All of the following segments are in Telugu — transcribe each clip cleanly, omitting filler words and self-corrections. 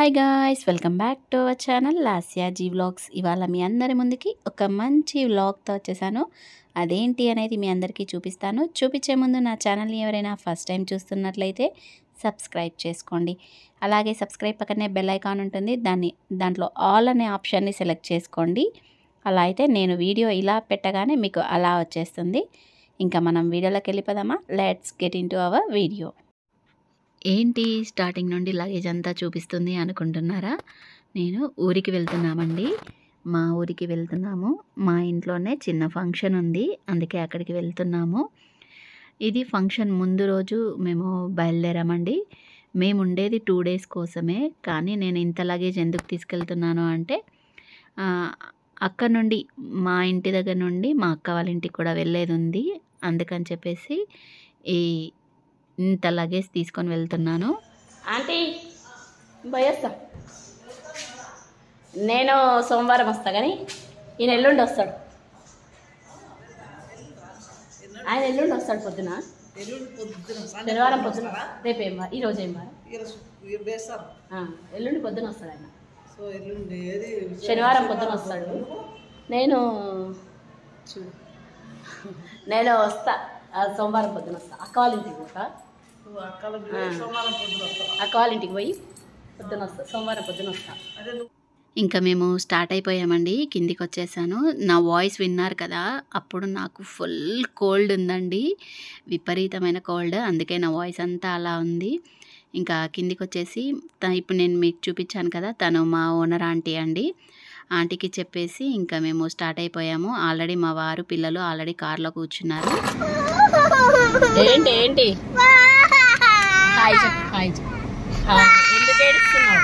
Hi guys, welcome back to our channel Lasya G vlogs. ఇవాళ మీ అందరి ముందుకి ఒక మంచి వ్లాగ్తో వచ్చేసాను. అదేంటి అనేది మీ అందరికీ చూపిస్తాను. చూపించే ముందు నా ఛానల్ని ఎవరైనా ఫస్ట్ టైం చూస్తున్నట్లయితే సబ్స్క్రైబ్ చేసుకోండి. అలాగే సబ్స్క్రైబ్ పక్కనే బెల్ ఐకాన్ ఉంటుంది, దాంట్లో ఆల్ అనే ఆప్షన్ని సెలెక్ట్ చేసుకోండి. అలా అయితే నేను వీడియో ఇలా పెట్టగానే మీకు అలా వచ్చేస్తుంది. ఇంకా మనం వీడియోలోకి వెళ్ళిపోదామా? Let's get in to our video. ఏంటి స్టార్టింగ్ నుండి లగేజ్ అంతా చూపిస్తుంది అనుకుంటున్నారా? నేను ఊరికి వెళ్తున్నామండి. మా ఊరికి వెళ్తున్నాము. మా ఇంట్లోనే చిన్న ఫంక్షన్ ఉంది, అందుకే అక్కడికి వెళ్తున్నాము. ఇది ఫంక్షన్ ముందు రోజు మేము బయలుదేరామండి. మేము ఉండేది 2 days కోసమే. కానీ నేను ఇంత లగేజ్ ఎందుకు తీసుకెళ్తున్నాను అంటే అక్కడ నుండి మా ఇంటి దగ్గర నుండి మా అక్క వాళ్ళ ఇంటికి కూడా వెళ్ళేది ఉంది. అందుకని చెప్పేసి ఇంత లగేజ్ తీసుకొని వెళ్తున్నాను. ఆంటీ పోయేస్తా, నేను సోమవారం వస్తా, కానీ ఈయన ఎల్లుండి వస్తాడు. ఆయన ఎల్లుండి వస్తాడు పొద్దున, శనివారం పొద్దున. రేపు ఏం వారం? ఈరోజు ఏం వారం? ఎల్లుండి పొద్దున వస్తాడు ఆయన. శనివారం పొద్దున వస్తాడు. నేను వస్తా, సోమవారం పొద్దున వస్తా. అక్క వాళ్ళ ఇంటికి పోతా. అక్క వాళ్ళ ఇంటికి పోయి పొద్దున వస్తా, సోమవారం పొద్దున వస్తా. ఇంకా మేము స్టార్ట్ అయిపోయామండి. కిందికి వచ్చేసాను. నా వాయిస్ విన్నారు కదా, అప్పుడు నాకు ఫుల్ కోల్డ్ ఉందండి, విపరీతమైన కోల్డ్. అందుకే నా వాయిస్ అంతా అలా ఉంది. ఇంకా కిందికి వచ్చేసి ఇప్పుడు నేను మీకు చూపించాను కదా, తను మా ఓనర్ ఆంటీ అండి. ఆంటీకి చెప్పేసి ఇంకా మేము స్టార్ట్ అయిపోయాము. ఆల్రెడీ మా వారు పిల్లలు ఆల్రెడీ కార్లో కూర్చున్నారు. ఏంటి ఏంటి హాయ్ చెప్పు, హాయ్ చెప్పు. ఎందుకు ఏడుస్తున్నావు?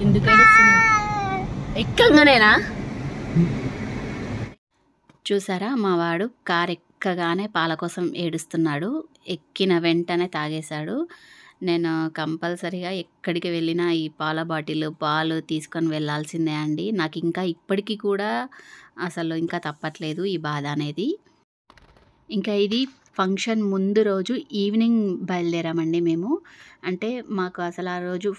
ఎందుకు ఏడుస్తున్నావు? ఎక్కగానేనా? చూసారా, మా వాడు కార్ ఎక్కగానే పాల కోసం ఏడుస్తున్నాడు. ఎక్కిన వెంటనే తాగేశాడు. నేను కంపల్సరీగా ఎక్కడికి వెళ్ళినా ఈ పాల బాటిల్, పాలు తీసుకొని వెళ్ళాల్సిందే అండి. నాకు ఇంకా ఇప్పటికీ కూడా అసలు ఇంకా తప్పట్లేదు ఈ బాధ అనేది. ఇంకా ఇది ఫంక్షన్ ముందు రోజు ఈవినింగ్ బయలుదేరామండి మేము. అంటే మాకు అసలు ఆ రోజు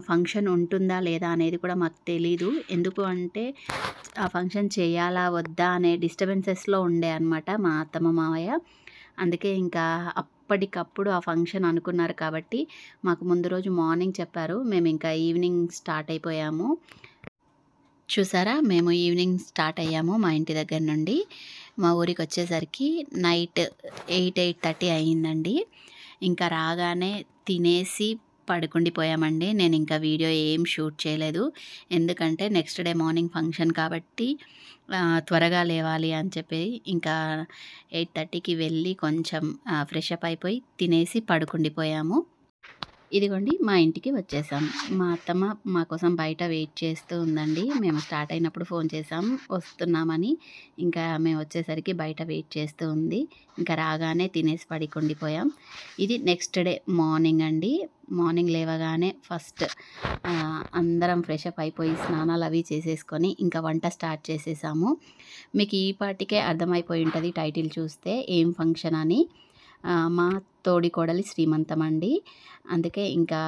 ఫంక్షన్ ఉంటుందా లేదా అనేది కూడా మాకు తెలీదు. ఎందుకు అంటే ఆ ఫంక్షన్ చేయాలా వద్దా అనే డిస్టర్బెన్సెస్లో ఉండే అనమాట మా అత్తమ్మ మావయ్య. అందుకే ఇంకా అప్పటికప్పుడు ఆ ఫంక్షన్ అనుకున్నారు కాబట్టి మాకు ముందు రోజు మార్నింగ్ చెప్పారు. మేము ఇంకా ఈవినింగ్ స్టార్ట్ అయిపోయాము. చూసారా, మేము ఈవినింగ్ స్టార్ట్ అయ్యాము మా ఇంటి దగ్గర నుండి. మా ఊరికి వచ్చేసరికి నైట్ 8-8:30 అయ్యిందండి. ఇంకా రాగానే తినేసి పడుకుండిపోయామండి. నేను ఇంకా వీడియో ఏం షూట్ చేయలేదు, ఎందుకంటే నెక్స్ట్ డే మార్నింగ్ ఫంక్షన్ కాబట్టి త్వరగా లేవాలి అని చెప్పి ఇంకా 8:30కి వెళ్ళి కొంచెం ఫ్రెష్ అప్ అయిపోయి తినేసి పడుకుండిపోయాము. ఇదిగోండి మా ఇంటికి వచ్చేసాం. మా అత్తమ్మ మా కోసం బయట వెయిట్ చేస్తూ ఉందండి. మేము స్టార్ట్ అయినప్పుడు ఫోన్ చేసాం వస్తున్నామని. ఇంకా మేము వచ్చేసరికి బయట వెయిట్ చేస్తూ ఉంది. ఇంకా రాగానే తినేసి పడుకుండిపోయాం. ఇది నెక్స్ట్ డే మార్నింగ్ అండి. మార్నింగ్ లేవగానే ఫస్ట్ అందరం ఫ్రెష్ అప్ అయిపోయి స్నానాలు అవి చేసేసుకొని ఇంకా వంట స్టార్ట్ చేసేసాము. మీకు ఈ పాటికే అర్థమైపోయి ఉంటుంది టైటిల్ చూస్తే ఏం ఫంక్షన్ అని. మా తోడికోడలి శ్రీమంతం అండి. అందుకే ఇంకా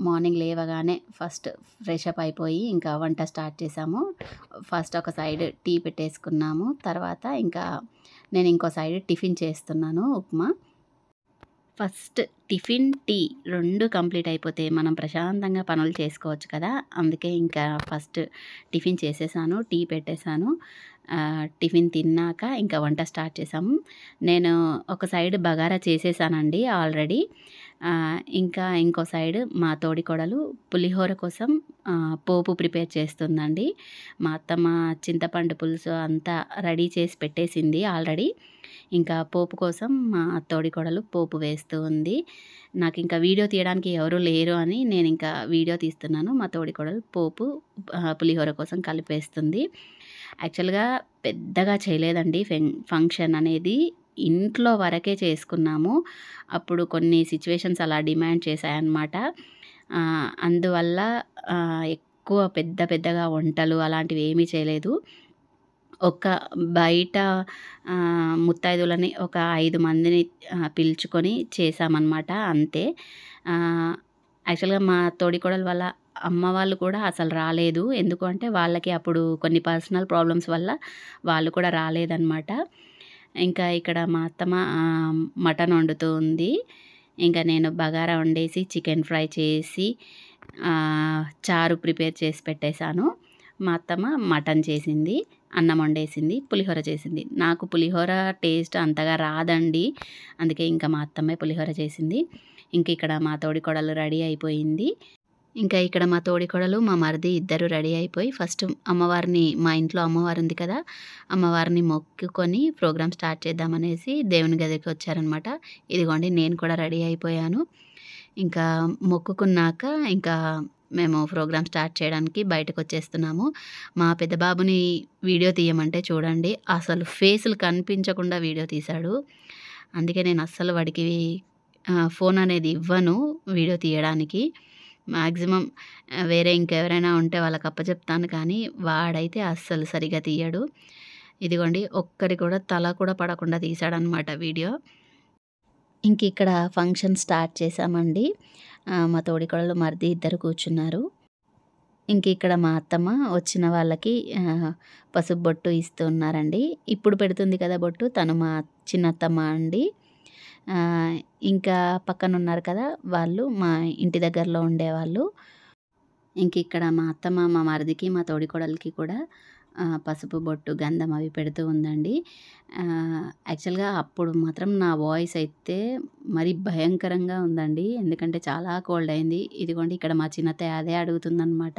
మార్నింగ్ లేవగానే ఫస్ట్ ఫ్రెష్ అప్ అయిపోయి ఇంకా వంట స్టార్ట్ చేసాము. ఫస్ట్ ఒక సైడ్ టీ పెట్టేసుకున్నాము. తర్వాత ఇంకా నేను ఇంకో సైడ్ టిఫిన్ చేస్తున్నాను, upma. First tiffin, tea 2 complete అయిపోతే మనం ప్రశాంతంగా పనులు చేసుకోవచ్చు కదా. అందుకే ఇంకా ఫస్ట్ టిఫిన్ చేసేసాను, టీ పెట్టేశాను. టిఫిన్ తిన్నాక ఇంకా వంట స్టార్ట్ చేసాము. నేను ఒక సైడ్ బగారా చేసేసానండి ఆల్రెడీ. ఇంకా ఇంకో సైడ్ మా తోడికోడలు పులిహోర కోసం పోపు ప్రిపేర్ చేస్తుందండి. మా అత్తమ్మ చింతపండు పులుసు అంతా రెడీ చేసి పెట్టేసింది ఆల్రెడీ. ఇంకా పోపు కోసం మా తోడికోడలు పోపు వేస్తూ ఉంది. నాకు ఇంకా వీడియో తీయడానికి ఎవరు లేరు అని నేను ఇంకా వీడియో తీస్తున్నాను. మా తోడికోడలు పోపు పులిహోర కోసం కలిపేస్తుంది. యాక్చువల్గా పెద్దగా చేయలేదండి ఫంక్షన్ అనేది, ఇంట్లో వరకే చేసుకున్నాము. అప్పుడు కొన్ని సిచ్యువేషన్స్ అలా డిమాండ్ చేశాయన్నమాట. అందువల్ల ఎక్కువ పెద్దగా వంటలు అలాంటివి ఏమీ చేయలేదు. ఒక బయట ముత్తైదులని ఒక 5 మందిని పిలుచుకొని చేశామన్నమాట, అంతే. యాక్చువల్గా మా తోడికోడలు వాళ్ళ అమ్మ వాళ్ళు కూడా అసలు రాలేదు. ఎందుకు అంటే వాళ్ళకి అప్పుడు కొన్ని పర్సనల్ ప్రాబ్లమ్స్ వల్ల వాళ్ళు కూడా రాలేదనమాట. ఇంకా ఇక్కడ మా అత్తమ్మ మటన్ వండుతూ ఉంది. ఇంకా నేను బగారా వండేసి, చికెన్ ఫ్రై చేసి, చారు ప్రిపేర్ చేసి పెట్టేశాను. మా అత్తమ్మ మటన్ చేసింది, అన్నం వండేసింది, పులిహోర చేసింది. నాకు పులిహోర టేస్ట్ అంతగా రాదండి. అందుకే ఇంకా మా అత్తమ్మే పులిహోర చేసింది. ఇంక ఇక్కడ మా తోడికోడలు రెడీ అయిపోయింది. ఇంకా ఇక్కడ మా తోడికోడలు, మా మరిది ఇద్దరు రెడీ అయిపోయి ఫస్ట్ అమ్మవారిని, మా ఇంట్లో అమ్మవారు ఉంది కదా, అమ్మవారిని మొక్కుకొని ప్రోగ్రామ్ స్టార్ట్ చేద్దామనేసి దేవుని గదికి వచ్చారనమాట. ఇదిగోండి నేను కూడా రెడీ అయిపోయాను. ఇంకా మొక్కుకున్నాక ఇంకా మేము ప్రోగ్రామ్ స్టార్ట్ చేయడానికి బయటకు వచ్చేస్తున్నాము. మా పెద్ద బాబుని వీడియో తీయమంటే చూడండి, అసలు ఫేసులు కనిపించకుండా వీడియో తీశాడు. అందుకే నేను అస్సలు వాడికి ఫోన్ అనేది ఇవ్వను వీడియో తీయడానికి. మ్యాక్సిమం వేరే ఇంకెవరైనా ఉంటే వాళ్ళకి అప్పచెప్తాను, కానీ వాడైతే అస్సలు సరిగ్గా తీయడు. ఇదిగోండి ఒక్కరి కూడా తల కూడా పడకుండా తీశాడనమాట వీడియో. ఇంక ఇక్కడ ఫంక్షన్ స్టార్ట్ చేశామండి. మా తోడికోడలు, మరిది ఇద్దరు కూర్చున్నారు. ఇంక ఇక్కడ మా అత్తమ్మ వచ్చిన వాళ్ళకి పసుపు బొట్టు ఇస్తూ ఉన్నారండి. ఇప్పుడు పెడుతుంది కదా బొట్టు, తను మా చిన్నత్తమ్మ అండి. ఇంకా పక్కన ఉన్నారు కదా వాళ్ళు మా ఇంటి దగ్గరలో ఉండేవాళ్ళు. ఇంక ఇక్కడ మా అత్తమ్మ మా మరిదికి, మా తోడికోడలికి కూడా పసుపు బొట్టు, గంధం అవి పెడుతూ ఉందండి. యాక్చువల్గా అప్పుడు మాత్రం నా వాయిస్ అయితే మరీ భయంకరంగా ఉందండి. ఎందుకంటే చాలా కోల్డ్ అయింది. ఇదిగోండి ఇక్కడ మా చిన్నత్తయ్య అదే అడుగుతుందనమాట,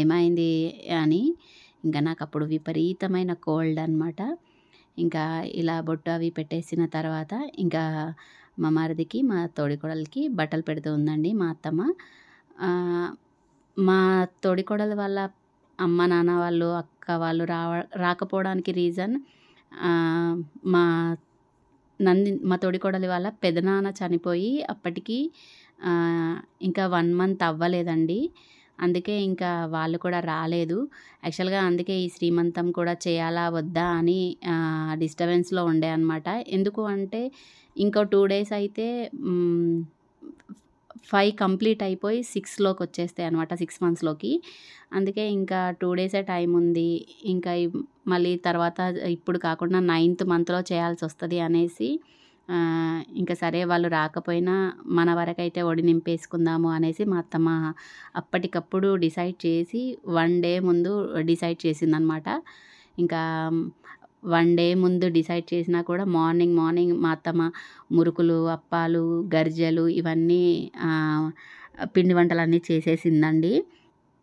ఏమైంది అని. ఇంకా నాకు అప్పుడు విపరీతమైన కోల్డ్ అనమాట. ఇంకా ఇలా బొట్టు అవి పెట్టేసిన తర్వాత ఇంకా మా మరిదికి, మా తోడికోడలికి బట్టలు పెడుతూ ఉందండి మా అత్తమ్మ. మా తోడికోడలు వాళ్ళ అమ్మ, నాన్న వాళ్ళు, అక్క వాళ్ళు రాకపోవడానికి రీజన్ మా మా తోడికోడలి వాళ్ళ పెదనాన్న చనిపోయి అప్పటికి ఇంకా 1 మంత్ అవ్వలేదండి. అందుకే ఇంకా వాళ్ళు కూడా రాలేదు. యాక్చువల్గా అందుకే ఈ శ్రీమంతం కూడా చేయాలా వద్దా అని డిస్టర్బెన్స్లో ఉండే అనమాట. ఎందుకు అంటే ఇంకో 2 డేస్ అయితే 5 కంప్లీట్ అయిపోయి 6లోకి వచ్చేస్తాయి అనమాట, 6 మంత్స్లోకి. అందుకే ఇంకా 2 డేసే టైం ఉంది. ఇంకా మళ్ళీ తర్వాత ఇప్పుడు కాకుండా 9th మంత్లో చేయాల్సి వస్తుంది అనేసి ఇంకా సరే వాళ్ళు రాకపోయినా మన వరకైతే ఒడి నింపేసుకుందాము అనేసి మా అత్తమ్మ అప్పటికప్పుడు డిసైడ్ చేసి 1 డే ముందు డిసైడ్ చేసిందనమాట. ఇంకా 1 డే ముందు డిసైడ్ చేసినా కూడా మార్నింగ్ మా అత్తమ్మ మురుకులు, అప్పాలు, గర్జెలు ఇవన్నీ పిండి వంటలన్నీ చేసేసిందండి.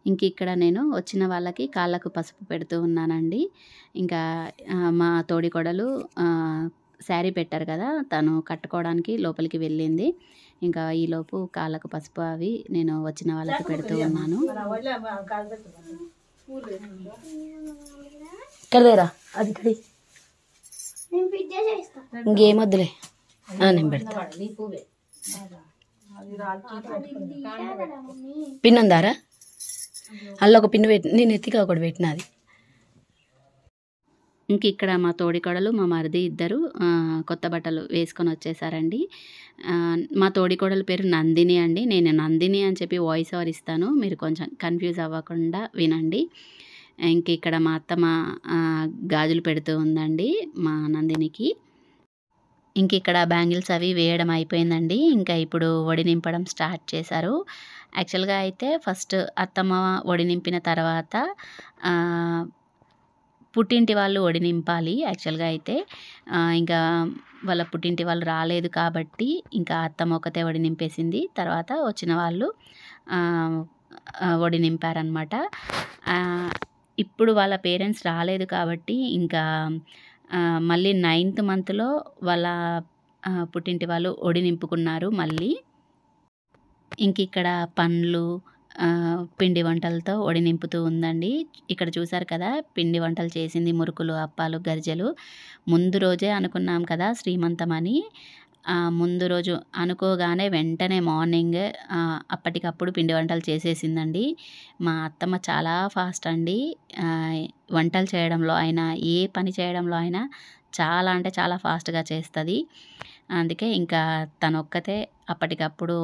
ఇంక ఇక్కడ నేను వచ్చిన వాళ్ళకి కాళ్ళకు పసుపు పెడుతూ ఉన్నానండి. ఇంకా మా తోడికోడలు శారీ పెట్టారు కదా, తను కట్టుకోవడానికి లోపలికి వెళ్ళింది. ఇంకా ఈలోపు కాళ్ళకు పసుపు అవి నేను వచ్చిన వాళ్ళకి పెడుతూ ఉన్నాను. కడదేరా అది కడి, ఇంకేమొద్దులే నేను పెడతా. పిన్ ఉందారా? అల్ల ఒక పిన్ను పెట్టి నేను ఎత్తిగా ఒకటి పెట్టినది. ఇంక ఇక్కడ మా తోడికోడలు, మా మరిది ఇద్దరు కొత్త బట్టలు వేసుకొని వచ్చేసారండి. మా తోడికోడలు పేరు నందిని అండి. నేను నందిని అని చెప్పి వాయిస్ ఓవర్ ఇస్తాను, మీరు కొంచెం కన్ఫ్యూజ్ అవ్వకుండా వినండి. ఇంక ఇక్కడ మా అత్తమ్మ గాజులు పెడుతూ ఉందండి మా నందినికి. ఇంక ఇక్కడ బ్యాంగిల్స్ అవి వేయడం అయిపోయిందండి. ఇంకా ఇప్పుడు ఒడి నింపడం స్టార్ట్ చేశారు. యాక్చువల్గా అయితే ఫస్ట్ అత్తమ్మ ఒడి నింపిన తర్వాత పుట్టింటి వాళ్ళు ఒడి నింపాలి. యాక్చువల్గా అయితే ఇంకా వాళ్ళ పుట్టింటి వాళ్ళు రాలేదు కాబట్టి ఇంకా అత్తమ్మ ఒకతే ఒడి నింపేసింది. తర్వాత వచ్చిన వాళ్ళు ఒడి నింపారనమాట. ఇప్పుడు వాళ్ళ పేరెంట్స్ రాలేదు కాబట్టి ఇంకా మళ్ళీ 9th మంత్లో వాళ్ళ పుట్టింటి వాళ్ళు ఒడి నింపుకున్నారు మళ్ళీ. ఇంక ఇక్కడ పండ్లు, పిండి వంటలతో ఒడి నింపుతూ ఉందండి. ఇక్కడ చూసారు కదా పిండి వంటలు చేసింది, మురుకులు, అప్పాలు, గర్జెలు. ముందు రోజే అనుకున్నాం కదా శ్రీమంతం అని. ముందు రోజు అనుకోగానే వెంటనే మార్నింగ్ అప్పటికప్పుడు పిండి వంటలు చేసేసిందండి. మా అత్తమ్మ చాలా ఫాస్ట్ అండి. వంటలు చేయడంలో అయినా, ఏ పని చేయడంలో అయినా చాలా అంటే చాలా ఫాస్ట్గా చేస్తుంది. అందుకే ఇంకా తనొక్కతే అప్పటికప్పుడు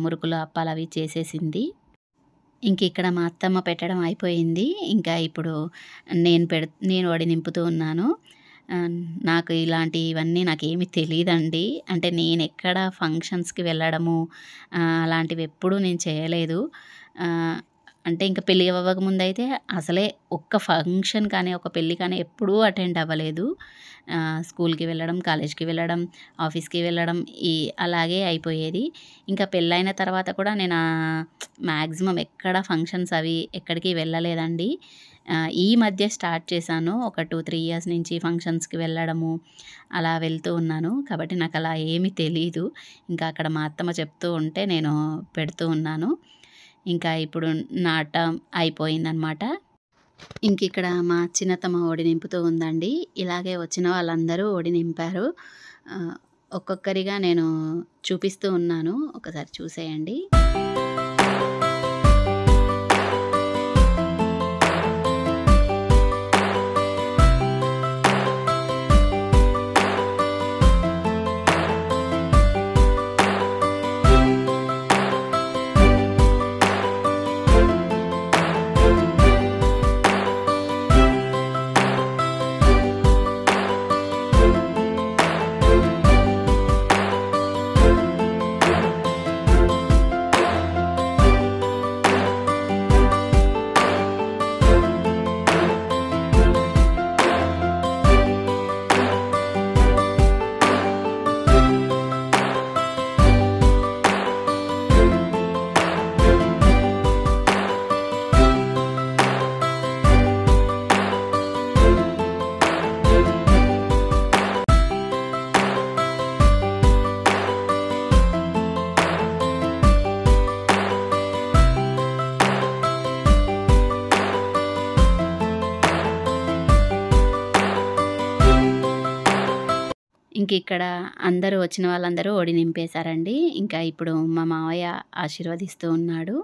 మురుకులు, అప్పాలు అవి చేసేసింది. ఇంక ఇక్కడ మా అత్తమ్మ పెట్టడం అయిపోయింది. ఇంకా ఇప్పుడు నేను వడి నింపుతూ ఉన్నాను. నాకు ఇలాంటివన్నీ నాకేమి తెలీదండి. అంటే నేనెక్కడ ఫంక్షన్స్‌కి వెళ్ళడము అలాంటివి ఎప్పుడూ నేను చేయలేదు. అంటే ఇంక పెళ్లి అవ్వకముందయితే అసలే ఒక్క ఫంక్షన్ కానీ, ఒక పెళ్లి కానీ ఎప్పుడూ అటెండ్ అవ్వలేదు. స్కూల్‌కి వెళ్ళడం, కాలేజ్‌కి వెళ్ళడం, ఆఫీస్‌కి వెళ్ళడం అలాగే అయిపోయేది. ఇంకా పెళ్ళైన తర్వాత కూడా నేను మ్యాక్సిమం ఎక్కడ ఫంక్షన్స్ అవి ఎక్కడికి వెళ్ళలేదండి. ఈ మధ్య స్టార్ట్ చేశాను. ఒక 2, 3 ఇయర్స్ నుంచి ఫంక్షన్స్‌కి వెళ్ళడము అలా వెళ్తూ ఉన్నాను. కాబట్టి నాకలా ఏమీ తెలీదు. ఇంకా అక్కడ మా అత్తమ్మ చెప్తూ ఉంటే నేను పెడుతూ ఉన్నాను. ఇంకా ఇప్పుడు నాటం అయిపోయిందనమాట. ఇంకిక్కడ మా చిన్నత్తమ్మ ఒడి నింపుతూ ఉందండి. ఇలాగే వచ్చిన వాళ్ళందరూ ఒడి నింపారు. ఒక్కొక్కరిగా నేను చూపిస్తూ ఉన్నాను. ఒకసారి చూసేయండి. ఇంకిక్కడ అందరూ వచ్చిన వాళ్ళందరూ ఒడి నింపేశారండి. ఇంకా ఇప్పుడు మా మావయ్య ఆశీర్వదిస్తూ ఉన్నాడు.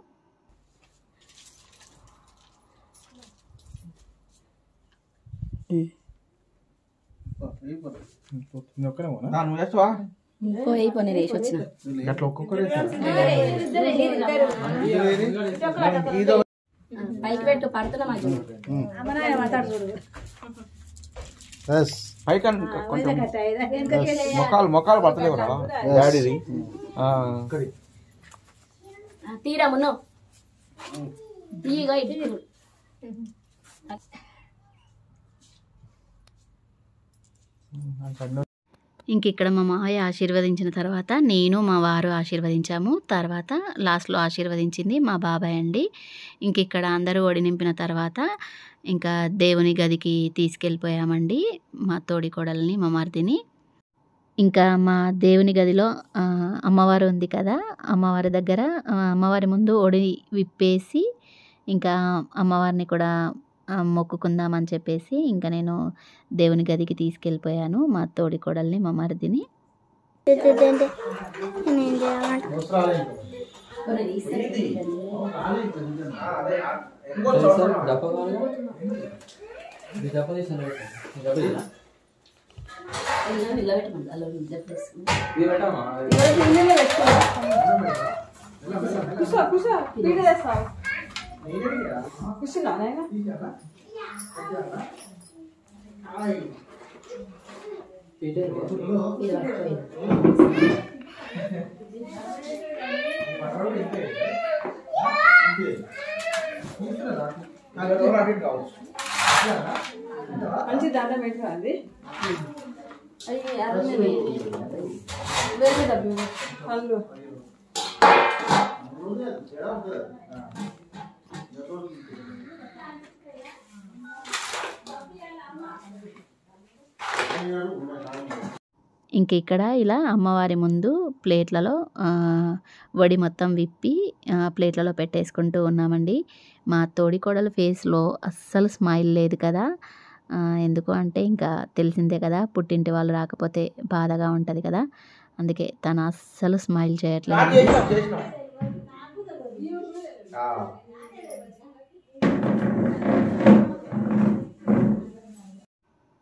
పైకి పెట్టు పడుతున్నా కొంచెం మొక్కలు పడతలేవు డాడీది తీరా మున్ను తీయగా ఇటు ఇంకిక్కడ మా మావయ్య ఆశీర్వదించిన తర్వాత నేను మా వారు ఆశీర్వదించాము. తర్వాత లాస్ట్‌లో ఆశీర్వదించింది మా బాబాయ్ అండి. ఇంకిక్కడ అందరూ ఒడి నింపిన తర్వాత ఇంకా దేవుని గదికి తీసుకెళ్ళిపోయామండి. మా తోడికోడల్ని, మా మరిదిని. ఇంకా మా దేవుని గదిలో అమ్మవారు ఉంది కదా! అమ్మవారి దగ్గర అమ్మవారి ముందు ఒడి విప్పేసి ఇంకా అమ్మవారిని కూడా మొక్కుకుందామని చెప్పేసి ఇంకా నేను దేవుని గదికి తీసుకెళ్ళిపోయాను మా తోడికోడల్ని, మా మరిదిని. మంచి దండం పెట్టాలి. హలో ఇంక ఇక్కడ ఇలా అమ్మవారి ముందు ప్లేట్లలో వడి మొత్తం విప్పి ప్లేట్లలో పెట్టేసుకుంటూ ఉన్నామండి. మా తోడికోడలు ఫేస్‌లో అస్సలు స్మైల్ లేదు కదా! ఎందుకు అంటే ఇంకా తెలిసిందే కదా! పుట్టింటి వాళ్ళు రాకపోతే బాధగా ఉంటది కదా! అందుకే తను అస్సలు స్మైల్ చేయట్లేదు.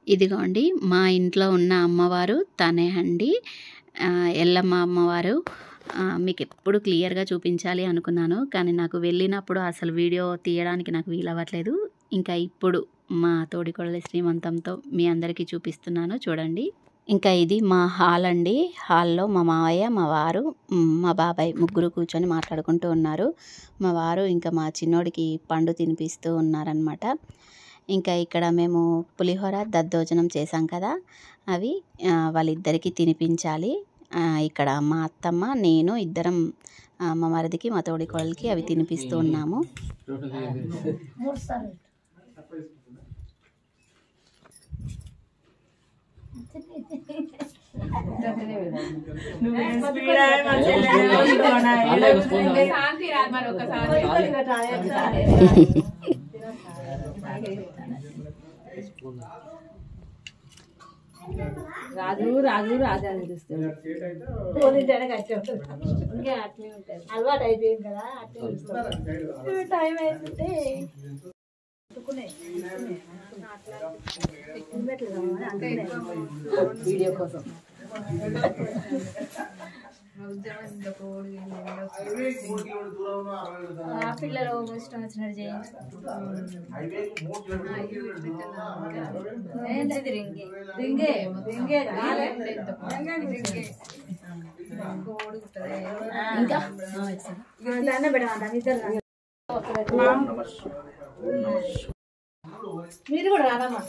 ఇదిగోండి మా ఇంట్లో ఉన్న అమ్మవారు తనే అండి. ఎల్లమ్మ అమ్మవారు మీకు ఎప్పుడు క్లియర్గా చూపించాలి అనుకున్నాను, కానీ నాకు వెళ్ళినప్పుడు అసలు వీడియో తీయడానికి నాకు వీలవ్వట్లేదు. ఇంకా ఇప్పుడు మా తోడికోడలి శ్రీమంతంతో మీ అందరికీ చూపిస్తున్నాను చూడండి. ఇంకా ఇది మా హాల్ అండి. హాల్లో మా మావయ్య, మా వారు, మా బాబాయ్ ముగ్గురు కూర్చొని మాట్లాడుకుంటూ ఉన్నారు. మా వారు ఇంకా మా చిన్నోడికి పండు తినిపిస్తూ ఉన్నారనమాట. ఇంకా ఇక్కడ మేము పులిహోర దద్దోజనం చేసాం కదా, అవి వాళ్ళిద్దరికీ తినిపించాలి. ఇక్కడ మా అత్తమ్మ, నేను ఇద్దరం మా మరిదికి, మా తోడికోడలికి అవి తినిపిస్తూ ఉన్నాము. రాజు రాజు రాజు అని చూస్తాడు. అలవాటు అయిపోయింది కదా, అట్లే టైం అయితే వీడియో కోసం పిల్లలు ఇష్టం వచ్చినట్టు చేయండి. ఇంకా మీరు కూడా రాదమ్మా,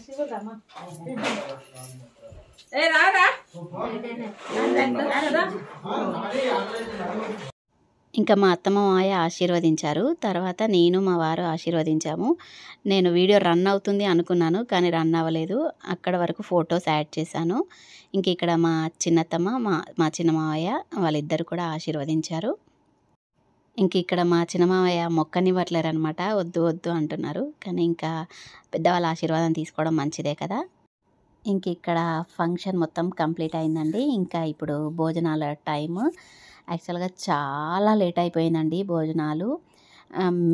శివమ్మా ఇంకా మా అత్తమ్మ మాయ ఆశీర్వదించారు. తర్వాత నేను మా వారు ఆశీర్వదించాము. నేను వీడియో రన్ అవుతుంది అనుకున్నాను, కానీ రన్ అవ్వలేదు. అక్కడ వరకు ఫొటోస్ యాడ్ చేశాను. ఇంక ఇక్కడ మా చిన్నత్తమ్మ, మా చిన్న మావయ్య వాళ్ళిద్దరు కూడా ఆశీర్వదించారు. ఇంక ఇక్కడ మా చిన్న మావయ్య మొక్కనివ్వట్లేరు అనమాట, వద్దు వద్దు అంటున్నారు. కానీ ఇంకా పెద్దవాళ్ళ ఆశీర్వాదం తీసుకోవడం మంచిదే కదా. ఇంక ఇక్కడ ఫంక్షన్ మొత్తం కంప్లీట్ అయిందండి. ఇంకా ఇప్పుడు భోజనాల టైము. యాక్చువల్గా చాలా లేట్ అయిపోయిందండి భోజనాలు.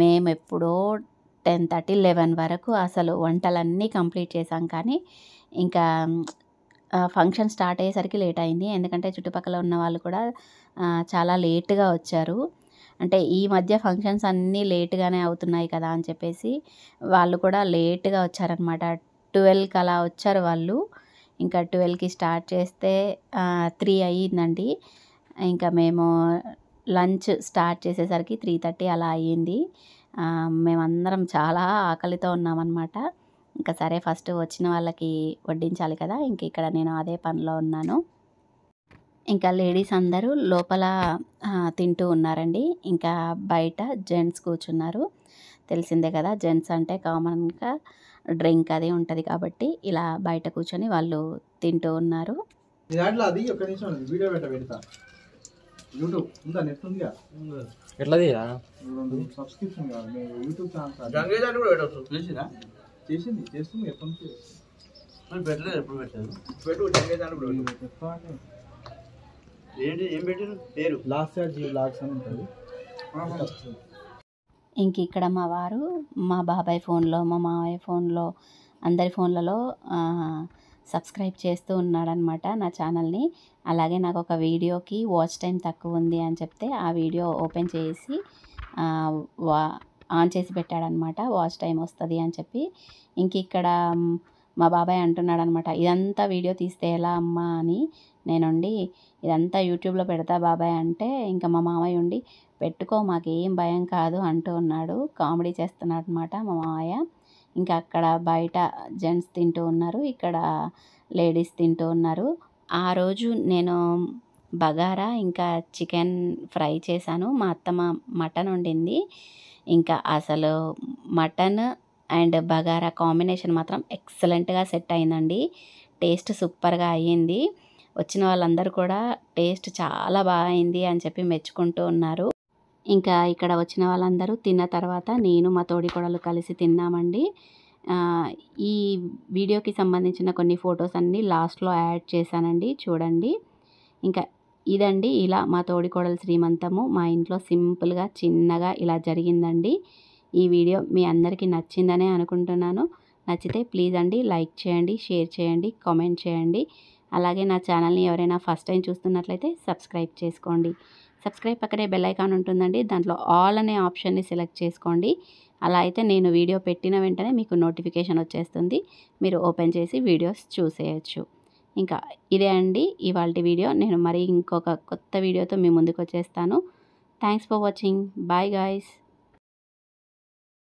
మేము ఎప్పుడో 10:30, 11 వరకు అసలు వంటలన్నీ కంప్లీట్ చేసాం. కానీ ఇంకా ఫంక్షన్ స్టార్ట్ అయ్యేసరికి లేట్ అయింది. ఎందుకంటే చుట్టుపక్కల ఉన్న వాళ్ళు కూడా చాలా లేట్గా వచ్చారు. అంటే ఈ మధ్య ఫంక్షన్స్ అన్నీ లేట్గానే అవుతున్నాయి కదా అని చెప్పేసి వాళ్ళు కూడా లేట్గా వచ్చారనమాట. 12కి అలా వచ్చారు వాళ్ళు. ఇంకా 12కి స్టార్ట్ చేస్తే 3 అయ్యిందండి. ఇంకా మేము లంచ్ స్టార్ట్ చేసేసరికి 3:30 అలా అయ్యింది. మేమందరం చాలా ఆకలితో ఉన్నామన్నమాట. ఇంకా సరే ఫస్ట్ వచ్చిన వాళ్ళకి వడ్డించాలి కదా, ఇంక ఇక్కడ నేను అదే పనిలో ఉన్నాను. ఇంకా లేడీస్ అందరూ లోపల తింటూ ఉన్నారండి. ఇంకా బయట జెంట్స్ కూర్చున్నారు. తెలిసిందే కదా, జెంట్స్ అంటే కామన్గా డ్రింక్ అది ఉంటుంది కాబట్టి ఇలా బయట కూర్చొని వాళ్ళు తింటూ ఉన్నారు. అది ఒక నిమిషం వీడియో పెడతా. యూట్యూబ్ ఉందా, నెట్ ఉందిగా, ఎట్లా సబ్స్క్రిప్షన్ కావాలి యూట్యూబ్ ఛానల్ కూడా పెట్టవచ్చు. చేసింది చేస్తుంది ఎప్పటి నుంచి పెట్టలేదు, ఎప్పుడు పెట్టలేదు. పెట్టు ఏంటి ఏం పెట్టారు పేరు లాస్ట్ జీ బ్లాగ్స్ అని ఉంటుంది. ఇంక ఇక్కడ మా వారు మా బాబాయ్ ఫోన్లో, మా మావయ్య ఫోన్లో, అందరి ఫోన్లలో సబ్స్క్రైబ్ చేస్తూ ఉన్నాడనమాట నా ఛానల్ని. అలాగే నాకు ఒక వీడియోకి వాచ్ టైం తక్కువ ఉంది అని చెప్తే ఆ వీడియో ఓపెన్ చేసి ఆన్ చేసి పెట్టాడనమాట, వాచ్ టైం వస్తుంది అని చెప్పి. ఇంక ఇక్కడ మా బాబాయ్ అంటున్నాడు అనమాట, ఇదంతా వీడియో తీస్తే ఎలా అమ్మా అని. నేనుండి ఇదంతా యూట్యూబ్లో పెడతా బాబాయ్ అంటే, ఇంకా మా మామయ్య ఉండి పెట్టుకో మాకేం భయం కాదు అంటూ ఉన్నాడు. కామెడీ చేస్తున్నాడు అనమాట మా మామయ్య. ఇంకా అక్కడ బయట జెంట్స్ తింటూ ఉన్నారు, ఇక్కడ లేడీస్ తింటూ ఉన్నారు. ఆ రోజు నేను బగారా ఇంకా చికెన్ ఫ్రై చేశాను. మా అత్తమ్మ మటన్ వండింది. ఇంకా అసలు మటన్ అండ్ బగారా కాంబినేషన్ మాత్రం ఎక్సలెంట్గా సెట్ అయిందండి. టేస్ట్ సూపర్గా అయ్యింది. వచ్చిన వాళ్ళందరూ కూడా టేస్ట్ చాలా బాగా అయింది అని చెప్పి మెచ్చుకుంటూ ఉన్నారు. ఇంకా ఇక్కడ వచ్చిన వాళ్ళందరూ తిన్న తర్వాత నేను మా తోడికోడలు కలిసి తిన్నామండి. ఈ వీడియోకి సంబంధించిన కొన్ని ఫొటోస్ అన్నీ లాస్ట్లో యాడ్ చేశానండి, చూడండి. ఇంకా ఇదండి ఇలా మా తోడికోడలు శ్రీమంతము మా ఇంట్లో సింపుల్గా చిన్నగా ఇలా జరిగిందండి. ఈ వీడియో మీ అందరికీ నచ్చిందనే అనుకుంటున్నాను. నచ్చితే ప్లీజ్ అండి లైక్ చేయండి, షేర్ చేయండి, కామెంట్ చేయండి. అలాగే నా ఛానల్ని ఎవరైనా ఫస్ట్ టైం చూస్తున్నట్లయితే సబ్స్క్రైబ్ చేసుకోండి. సబ్స్క్రైబ్ పక్కనే బెల్ ఐకాన్ ఉంటుందండి. దాంట్లో ఆల్ అనే ఆప్షన్ని సెలెక్ట్ చేసుకోండి. అలా అయితే నేను వీడియో పెట్టిన వెంటనే మీకు నోటిఫికేషన్ వచ్చేస్తుంది. మీరు ఓపెన్ చేసి వీడియోస్ చూసేయచ్చు. ఇంకా ఇదే అండి ఇవాల్టి వీడియో. నేను మరి ఇంకొక కొత్త వీడియోతో మీ ముందుకు వచ్చేస్తాను. Thanks for watching. Bye guys.